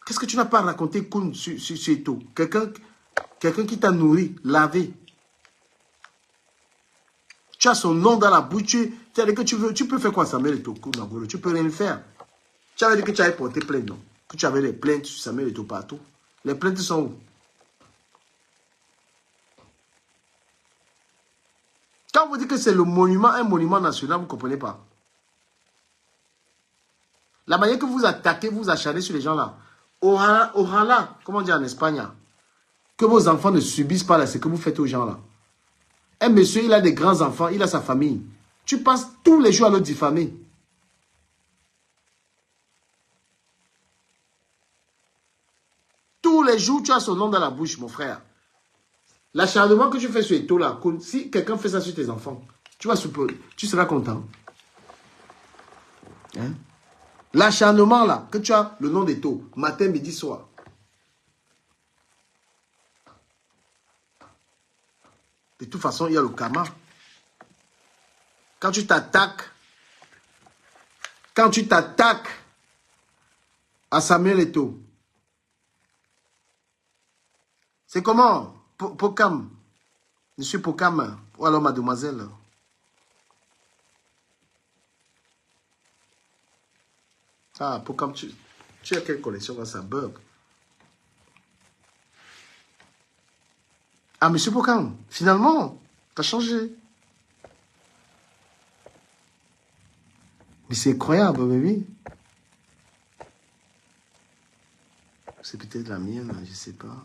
Qu'est-ce que tu n'as pas raconté Kun sur Eto'o? Quelqu'un qui t'a nourri, lavé. Tu as son nom dans la bouche. Tu as dit que tu peux faire quoi Samuel Eto'o? Kun Agüero, tu peux rien faire. Tu avais dit que tu avais porté plainte, non? Que tu avais des plaintes sur Samuel Eto'o partout. Les plaintes sont où? Quand vous dites que c'est le monument, un monument national, vous ne comprenez pas. La manière que vous attaquez, vous acharnez sur les gens là. Ojalá, comment on dit en Espagne, que vos enfants ne subissent pas là, ce que vous faites aux gens là. Un monsieur, il a des grands enfants, il a sa famille. Tu passes tous les jours à le diffamer. Tous les jours, tu as son nom dans la bouche, mon frère. L'acharnement que tu fais sur Eto'o là, si quelqu'un fait ça sur tes enfants, tu seras content. Hein? L'acharnement là, que tu as le nom d'Eto'o, matin, midi, soir. De toute façon, il y a le karma. Quand tu t'attaques à Samuel Eto'o, c'est comment? Pokam, monsieur Pokam, ou alors mademoiselle. Ah, Pokam, tu as quelle collection dans sa bug? Ah, monsieur Pokam, finalement, t'as changé. Mais c'est incroyable, baby. C'est peut-être la mienne, je sais pas.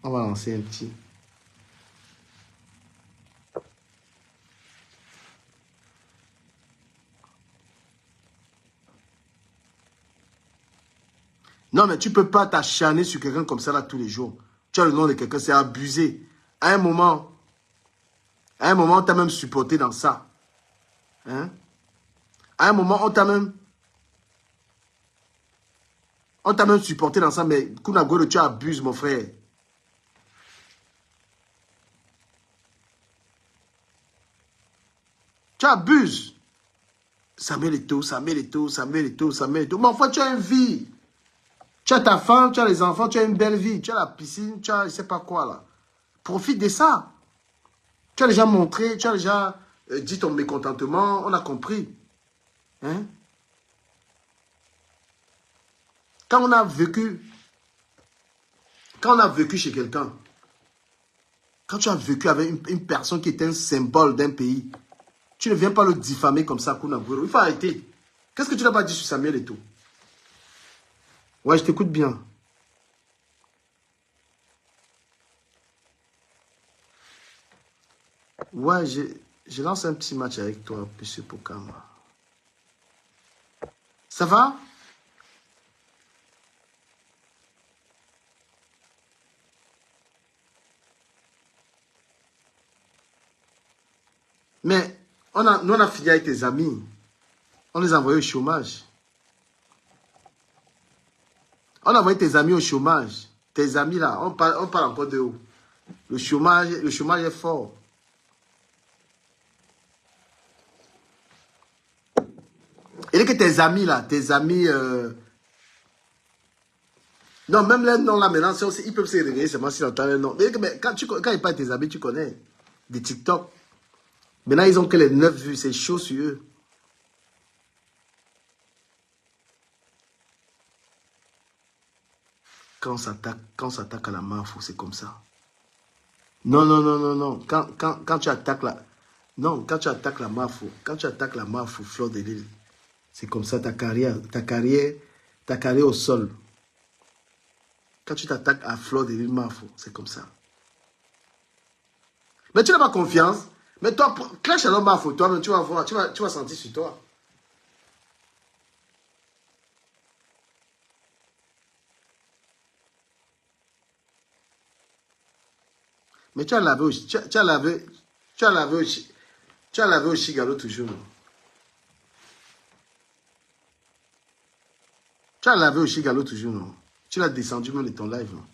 On va lancer un petit. Non, mais tu ne peux pas t'acharner sur quelqu'un comme ça là tous les jours. Tu as le nom de quelqu'un, c'est abusé. À un moment, on t'a même supporté dans ça. Hein? À un moment, on t'a même supporté dans ça, mais Kun Agüero, tu abuses, mon frère. Tu abuses. Samuel Eto'o. Mais enfin, tu as une vie. Tu as ta femme, tu as les enfants, tu as une belle vie. Tu as la piscine, tu as je ne sais pas quoi là. Profite de ça. Tu as déjà montré, tu as déjà dit ton mécontentement, on a compris. Hein? Quand on a vécu chez quelqu'un, quand tu as vécu avec une personne qui est un symbole d'un pays, tu ne viens pas le diffamer comme ça, Kun Agüero. Il faut arrêter. Qu'est-ce que tu n'as pas dit sur Samuel Eto'o? Ouais, je t'écoute bien. Ouais, je lance un petit match avec toi, monsieur Pokam. Ça va? Mais nous, on a fini avec tes amis. On les a envoyés au chômage. On a envoyé tes amis au chômage. Tes amis là, on parle encore de où? Le chômage est fort. Et que tes amis là, tes amis... Non, même les noms là maintenant, aussi, ils peuvent se réveiller seulement s'ils entendent les noms. Mais quand ils parlent de tes amis, tu connais. Des TikTok. Maintenant, ils ont que les 9 vues. C'est chaud sur eux. Quand on s'attaque à la mafia, c'est comme ça. Non, non, non, non, non. Quand tu attaques la... Non, quand tu attaques la mafia, Fleur de Lys, c'est comme ça ta carrière au sol. Quand tu t'attaques à Fleur de Lys mafia, c'est comme ça. Mais tu n'as pas confiance. Mais toi, clash à l'homme mafia, toi-même, tu vas voir, tu vas sentir sur toi. Mais tu as lavé au Chigalo toujours. Non? Tu as lavé au Chigalo toujours, non? Tu l'as descendu même de ton live, non?